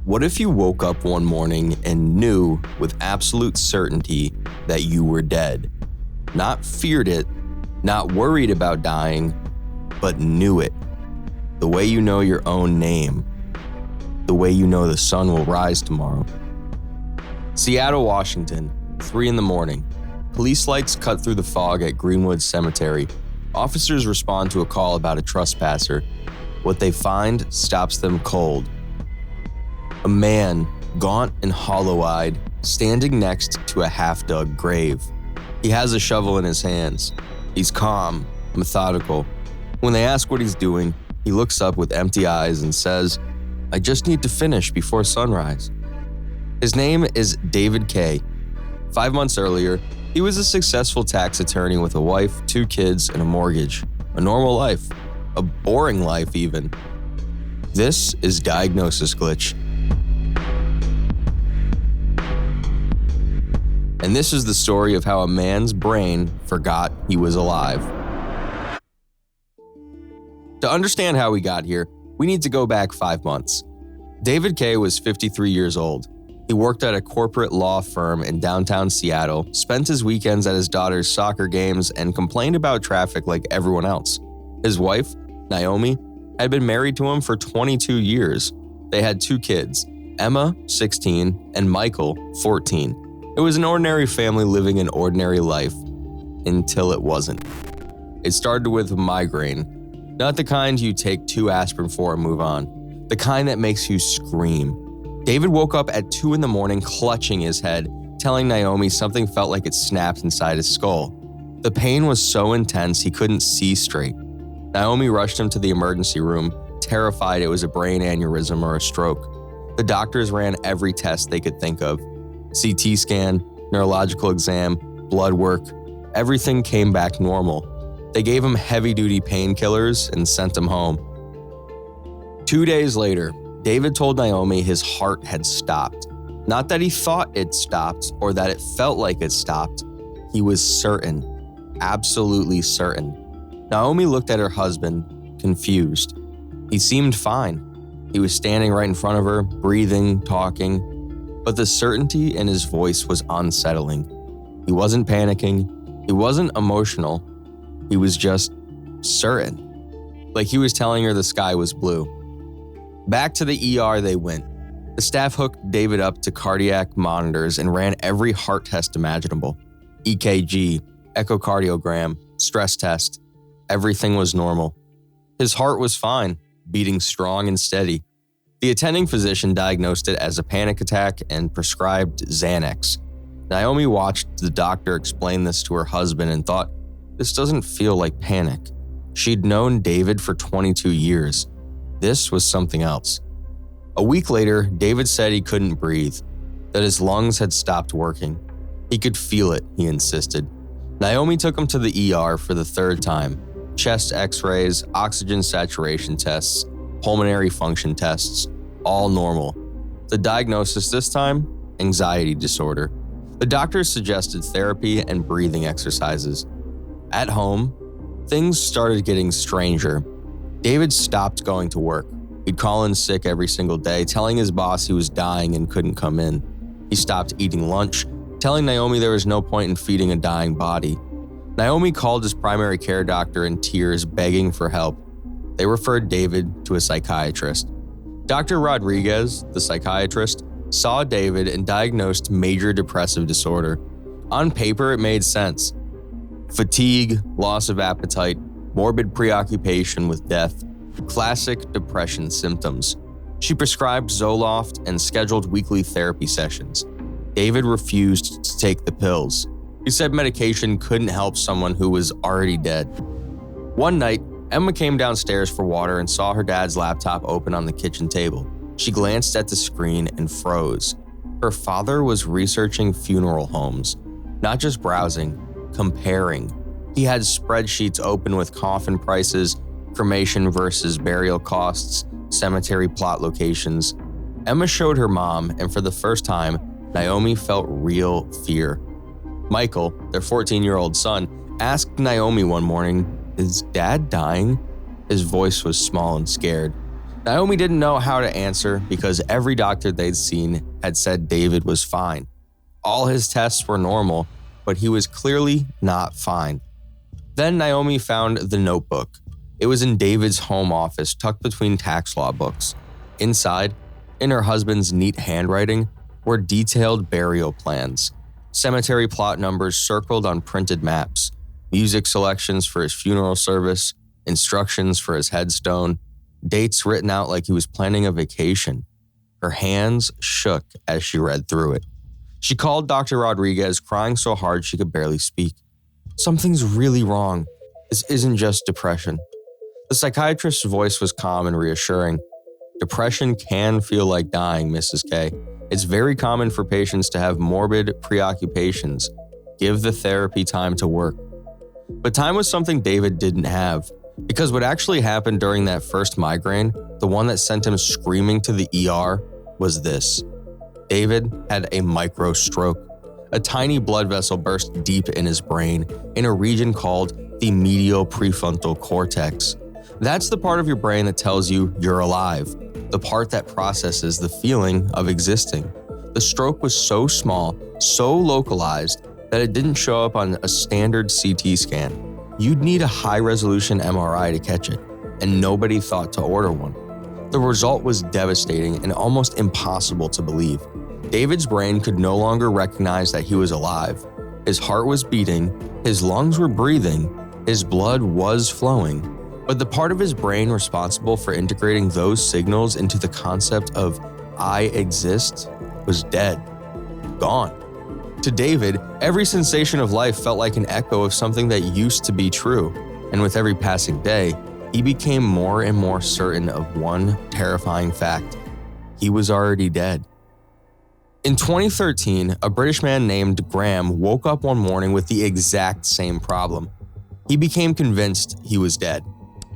What if you woke up one morning and knew with absolute certainty that you were dead? Not feared it, not worried about dying, but knew it. The way you know your own name. The way you know the sun will rise tomorrow. Seattle, Washington, 3 a.m. Police lights cut through the fog at Greenwood Cemetery. Officers respond to a call about a trespasser. What they find stops them cold. A man, gaunt and hollow-eyed, standing next to a half-dug grave. He has a shovel in his hands. He's calm, methodical. When they ask what he's doing, he looks up with empty eyes and says, "I just need to finish before sunrise." His name is David K. 5 months earlier, he was a successful tax attorney with a wife, 2 kids, and a mortgage. A normal life. A boring life, even. This is Diagnosis Glitch. And this is the story of how a man's brain forgot he was alive. To understand how we got here, we need to go back 5 months. David K. was 53 years old. He worked at a corporate law firm in downtown Seattle, spent his weekends at his daughter's soccer games, and complained about traffic like everyone else. His wife, Naomi, had been married to him for 22 years. They had 2 kids, Emma, 16, and Michael, 14. It was an ordinary family living an ordinary life, until it wasn't. It started with migraine, not the kind you take 2 aspirin for and move on, the kind that makes you scream. David woke up at 2 a.m. clutching his head, telling Naomi something felt like it snapped inside his skull. The pain was so intense he couldn't see straight. Naomi rushed him to the emergency room, terrified it was a brain aneurysm or a stroke. The doctors ran every test they could think of. CT scan, neurological exam, blood work, everything came back normal. They gave him heavy-duty painkillers and sent him home. 2 days later, David told Naomi his heart had stopped. Not that he thought it stopped or that it felt like it stopped. He was certain, absolutely certain. Naomi looked at her husband, confused. He seemed fine. He was standing right in front of her, breathing, talking. But the certainty in his voice was unsettling. He wasn't panicking. He wasn't emotional. He was just certain. Like he was telling her the sky was blue. Back to the ER they went. The staff hooked David up to cardiac monitors and ran every heart test imaginable. EKG, echocardiogram, stress test. Everything was normal. His heart was fine, beating strong and steady. The attending physician diagnosed it as a panic attack and prescribed Xanax. Naomi watched the doctor explain this to her husband and thought, this doesn't feel like panic. She'd known David for 22 years. This was something else. A week later, David said he couldn't breathe, that his lungs had stopped working. He could feel it, he insisted. Naomi took him to the ER for the 3rd time. Chest x-rays, oxygen saturation tests, pulmonary function tests, all normal. The diagnosis this time? Anxiety disorder. The doctors suggested therapy and breathing exercises. At home, things started getting stranger. David stopped going to work. He'd call in sick every single day, telling his boss he was dying and couldn't come in. He stopped eating lunch, telling Naomi there was no point in feeding a dying body. Naomi called his primary care doctor in tears, begging for help. They referred David to a psychiatrist. Dr. Rodriguez, the psychiatrist, saw David and diagnosed major depressive disorder. On paper, it made sense. Fatigue, loss of appetite, morbid preoccupation with death, classic depression symptoms. She prescribed Zoloft and scheduled weekly therapy sessions. David refused to take the pills. He said medication couldn't help someone who was already dead. One night, Emma came downstairs for water and saw her dad's laptop open on the kitchen table. She glanced at the screen and froze. Her father was researching funeral homes, not just browsing, comparing. He had spreadsheets open with coffin prices, cremation versus burial costs, cemetery plot locations. Emma showed her mom, and for the first time, Naomi felt real fear. Michael, their 14-year-old son, asked Naomi one morning, "Is Dad dying?" His voice was small and scared. Naomi didn't know how to answer because every doctor they'd seen had said David was fine. All his tests were normal, but he was clearly not fine. Then Naomi found the notebook. It was in David's home office, tucked between tax law books. Inside, in her husband's neat handwriting, were detailed burial plans, cemetery plot numbers circled on printed maps, music selections for his funeral service, instructions for his headstone, dates written out like he was planning a vacation. Her hands shook as she read through it. She called Dr. Rodriguez, crying so hard she could barely speak. "Something's really wrong. This isn't just depression." The psychiatrist's voice was calm and reassuring. "Depression can feel like dying, Mrs. K. It's very common for patients to have morbid preoccupations. Give the therapy time to work." But time was something David didn't have, because what actually happened during that first migraine, the one that sent him screaming to the ER, was this. David had a micro stroke. A tiny blood vessel burst deep in his brain, in a region called the medial prefrontal cortex. That's the part of your brain that tells you you're alive, the part that processes the feeling of existing. The stroke was so small, so localized, that it didn't show up on a standard CT scan. You'd need a high-resolution MRI to catch it, and nobody thought to order one. The result was devastating and almost impossible to believe. David's brain could no longer recognize that he was alive. His heart was beating, his lungs were breathing, his blood was flowing, but the part of his brain responsible for integrating those signals into the concept of "I exist" was dead, gone. To David, every sensation of life felt like an echo of something that used to be true, and with every passing day, he became more and more certain of one terrifying fact. He was already dead. In 2013, a British man named Graham woke up one morning with the exact same problem. He became convinced he was dead.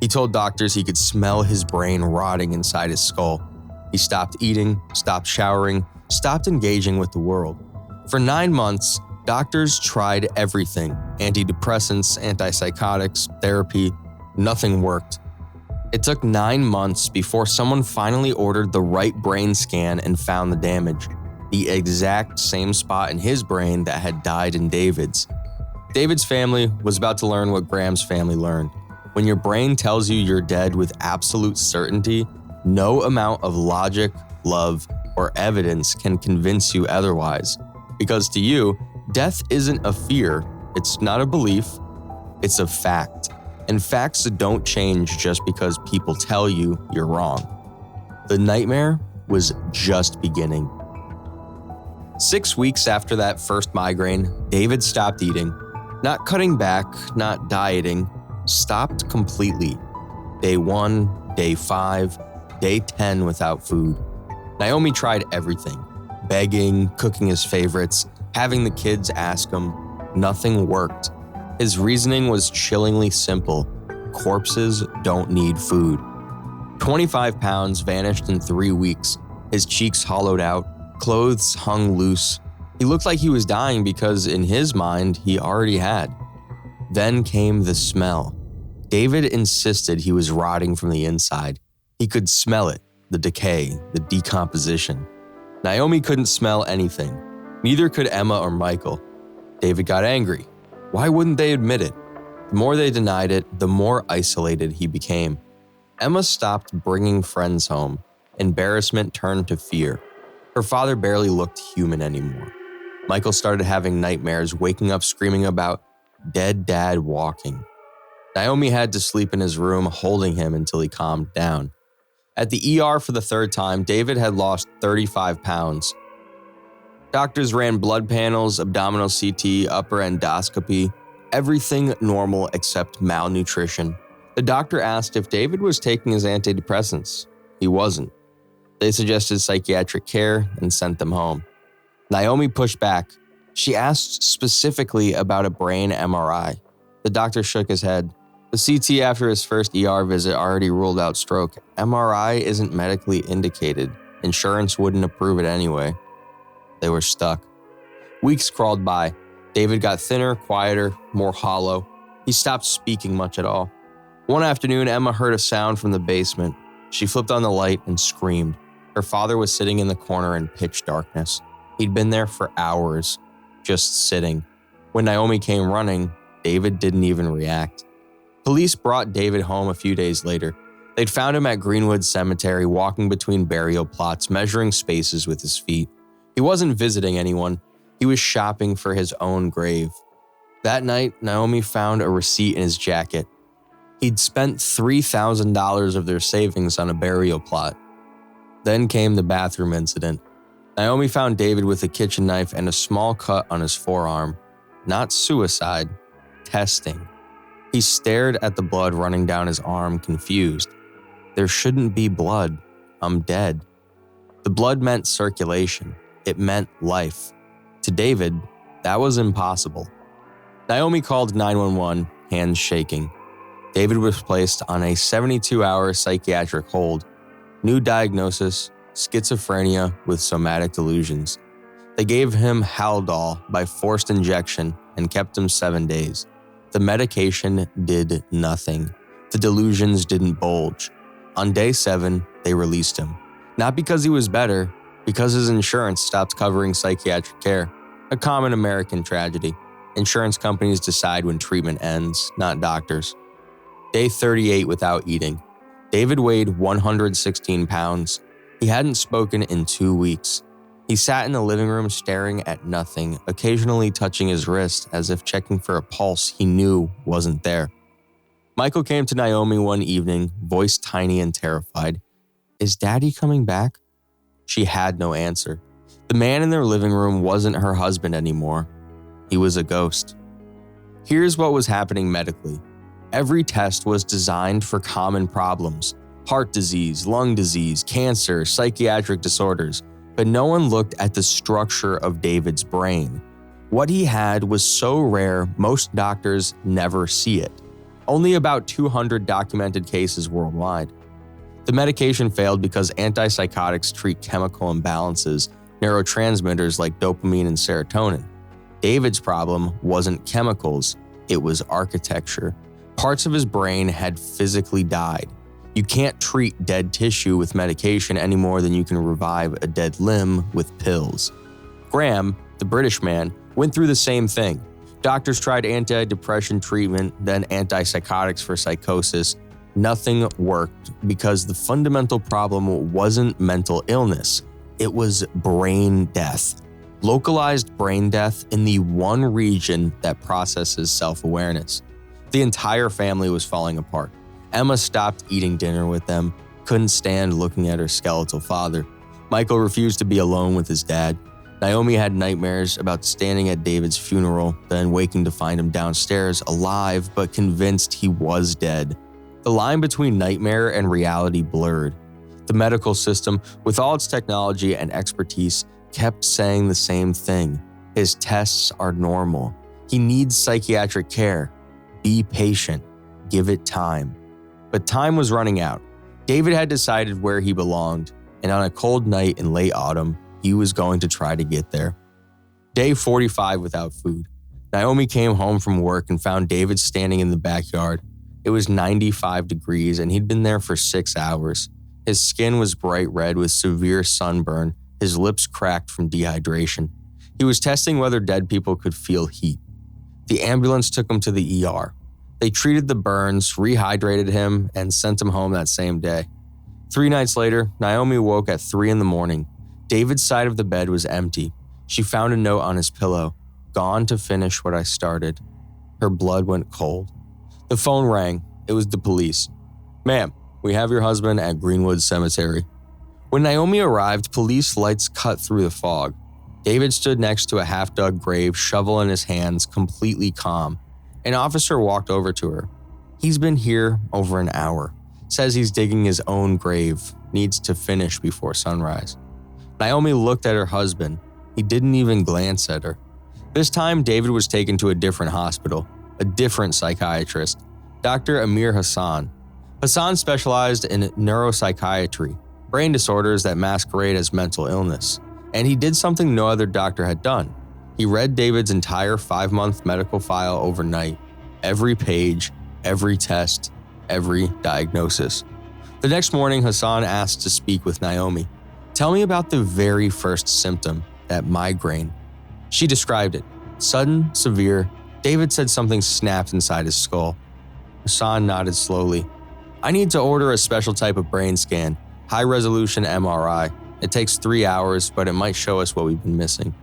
He told doctors he could smell his brain rotting inside his skull. He stopped eating, stopped showering, stopped engaging with the world. For 9 months, doctors tried everything: antidepressants, antipsychotics, therapy. Nothing worked. It took 9 months before someone finally ordered the right brain scan and found the damage, the exact same spot in his brain that had died in David's. David's family was about to learn what Graham's family learned. When your brain tells you you're dead with absolute certainty, no amount of logic, love, or evidence can convince you otherwise. Because to you, death isn't a fear, it's not a belief, it's a fact. And facts don't change just because people tell you you're wrong. The nightmare was just beginning. 6 weeks after that first migraine, David stopped eating. Not cutting back, not dieting, stopped completely. Day 1, day 5, day 10 without food. Naomi tried everything. Begging, cooking his favorites, having the kids ask him. Nothing worked. His reasoning was chillingly simple. Corpses don't need food. 25 pounds vanished in 3 weeks. His cheeks hollowed out, clothes hung loose. He looked like he was dying because in his mind, he already had. Then came the smell. David insisted he was rotting from the inside. He could smell it, the decay, the decomposition. Naomi couldn't smell anything. Neither could Emma or Michael. David got angry. Why wouldn't they admit it? The more they denied it, the more isolated he became. Emma stopped bringing friends home. Embarrassment turned to fear. Her father barely looked human anymore. Michael started having nightmares, waking up screaming about dead dad walking. Naomi had to sleep in his room, holding him until he calmed down. At the ER for the 3rd time, David had lost 35 pounds. Doctors ran blood panels, abdominal CT, upper endoscopy, everything normal except malnutrition. The doctor asked if David was taking his antidepressants. He wasn't. They suggested psychiatric care and sent them home. Naomi pushed back. She asked specifically about a brain MRI. The doctor shook his head. The CT after his first ER visit already ruled out stroke. MRI isn't medically indicated. Insurance wouldn't approve it anyway. They were stuck. Weeks crawled by. David got thinner, quieter, more hollow. He stopped speaking much at all. One afternoon, Emma heard a sound from the basement. She flipped on the light and screamed. Her father was sitting in the corner in pitch darkness. He'd been there for hours, just sitting. When Naomi came running, David didn't even react. Police brought David home a few days later. They'd found him at Greenwood Cemetery walking between burial plots, measuring spaces with his feet. He wasn't visiting anyone. He was shopping for his own grave. That night, Naomi found a receipt in his jacket. He'd spent $3,000 of their savings on a burial plot. Then came the bathroom incident. Naomi found David with a kitchen knife and a small cut on his forearm. Not suicide, testing. He stared at the blood running down his arm, confused. There shouldn't be blood. I'm dead. The blood meant circulation. It meant life. To David, that was impossible. Naomi called 911, hands shaking. David was placed on a 72-hour psychiatric hold. New diagnosis, schizophrenia with somatic delusions. They gave him Haldol by forced injection and kept him 7 days. The medication did nothing. The delusions didn't bulge. On day 7, they released him. Not because he was better, because his insurance stopped covering psychiatric care. A common American tragedy. Insurance companies decide when treatment ends, not doctors. Day 38 without eating. David weighed 116 pounds. He hadn't spoken in 2 weeks. He sat in the living room staring at nothing, occasionally touching his wrist as if checking for a pulse he knew wasn't there. Michael came to Naomi one evening, voice tiny and terrified. "Is Daddy coming back?" She had no answer. The man in their living room wasn't her husband anymore. He was a ghost. Here's what was happening medically. Every test was designed for common problems: heart disease, lung disease, cancer, psychiatric disorders. But no one looked at the structure of David's brain. What he had was so rare, most doctors never see it. Only about 200 documented cases worldwide. The medication failed because antipsychotics treat chemical imbalances, neurotransmitters like dopamine and serotonin. David's problem wasn't chemicals, it was architecture. Parts of his brain had physically died. You can't treat dead tissue with medication any more than you can revive a dead limb with pills. Graham, the British man, went through the same thing. Doctors tried antidepressant treatment, then antipsychotics for psychosis. Nothing worked because the fundamental problem wasn't mental illness. It was brain death. Localized brain death in the one region that processes self-awareness. The entire family was falling apart. Emma stopped eating dinner with them, couldn't stand looking at her skeletal father. Michael refused to be alone with his dad. Naomi had nightmares about standing at David's funeral, then waking to find him downstairs alive but convinced he was dead. The line between nightmare and reality blurred. The medical system, with all its technology and expertise, kept saying the same thing. His tests are normal. He needs psychiatric care. Be patient. Give it time. But time was running out. David had decided where he belonged, and on a cold night in late autumn, he was going to try to get there. Day 45 without food. Naomi came home from work and found David standing in the backyard. It was 95 degrees and he'd been there for 6 hours. His skin was bright red with severe sunburn, his lips cracked from dehydration. He was testing whether dead people could feel heat. The ambulance took him to the ER. They treated the burns, rehydrated him, and sent him home that same day. 3 nights later, Naomi woke at 3 a.m. David's side of the bed was empty. She found a note on his pillow. "Gone to finish what I started." Her blood went cold. The phone rang. It was the police. "Ma'am, we have your husband at Greenwood Cemetery." When Naomi arrived, police lights cut through the fog. David stood next to a half-dug grave, shovel in his hands, completely calm. An officer walked over to her. "He's been here over an hour. Says he's digging his own grave. Needs to finish before sunrise." Naomi looked at her husband. He didn't even glance at her. This time, David was taken to a different hospital, a different psychiatrist, Dr. Amir Hassan. Hassan specialized in neuropsychiatry, brain disorders that masquerade as mental illness. And he did something no other doctor had done. He read David's entire 5-month medical file overnight. Every page, every test, every diagnosis. The next morning, Hassan asked to speak with Naomi. Tell me about the very first symptom, that migraine. She described it. Sudden, severe. David said something snapped inside his skull. Hassan nodded slowly. I need to order a special type of brain scan, high-resolution MRI. It takes 3 hours, but it might show us what we've been missing.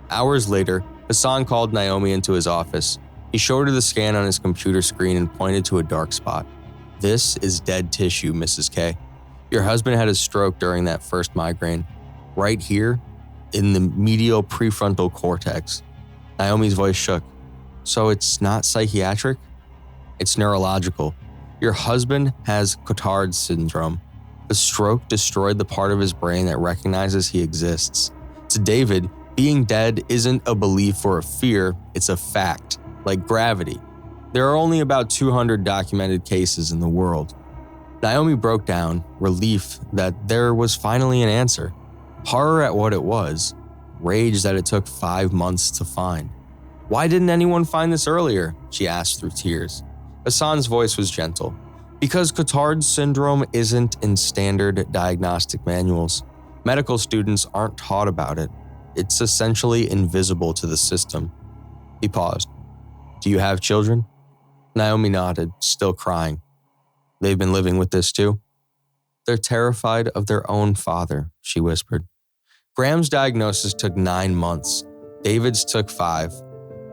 Hours later, Hassan called Naomi into his office. He showed her the scan on his computer screen and pointed to a dark spot. This is dead tissue, Mrs. K. Your husband had a stroke during that first migraine. Right here, in the medial prefrontal cortex. Naomi's voice shook. So it's not psychiatric? It's neurological. Your husband has Cotard syndrome. The stroke destroyed the part of his brain that recognizes he exists. To David, being dead isn't a belief or a fear, it's a fact, like gravity. There are only about 200 documented cases in the world. Naomi broke down, relief that there was finally an answer, horror at what it was, rage that it took 5 months to find. Why didn't anyone find this earlier? She asked through tears. Hassan's voice was gentle. Because Cotard syndrome isn't in standard diagnostic manuals. Medical students aren't taught about it. It's essentially invisible to the system. He paused. Do you have children? Naomi nodded, still crying. They've been living with this too? They're terrified of their own father, she whispered. Graham's diagnosis took 9 months. David's took 5.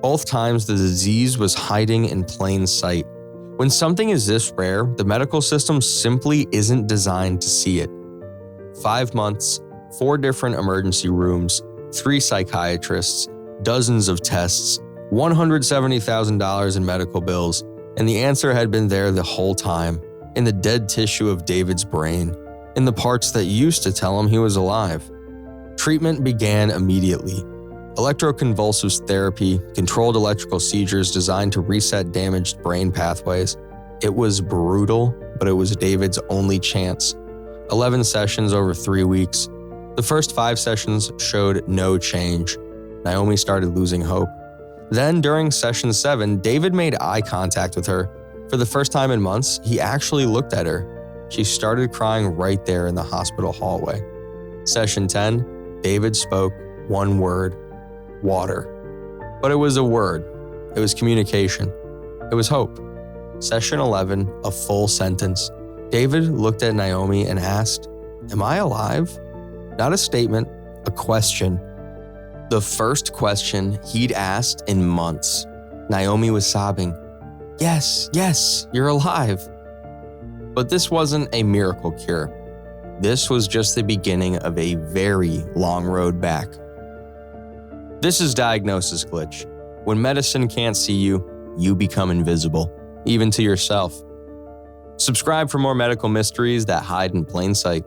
Both times the disease was hiding in plain sight. When something is this rare, the medical system simply isn't designed to see it. 5 months, 4 different emergency rooms, 3 psychiatrists, dozens of tests, $170,000 in medical bills, and the answer had been there the whole time, in the dead tissue of David's brain, in the parts that used to tell him he was alive. Treatment began immediately. Electroconvulsive therapy, controlled electrical seizures designed to reset damaged brain pathways. It was brutal, but it was David's only chance. 11 sessions over 3 weeks. The first 5 sessions showed no change. Naomi started losing hope. Then, during session 7, David made eye contact with her. For the first time in months, he actually looked at her. She started crying right there in the hospital hallway. Session 10, David spoke one word, water. But it was a word. It was communication. It was hope. Session 11, a full sentence. David looked at Naomi and asked, "Am I alive?" Not a statement, a question. The first question he'd asked in months. Naomi was sobbing. Yes, you're alive. But this wasn't a miracle cure. This was just the beginning of a very long road back. This is Diagnosis Glitch. When medicine can't see you, you become invisible, even to yourself. Subscribe for more medical mysteries that hide in plain sight.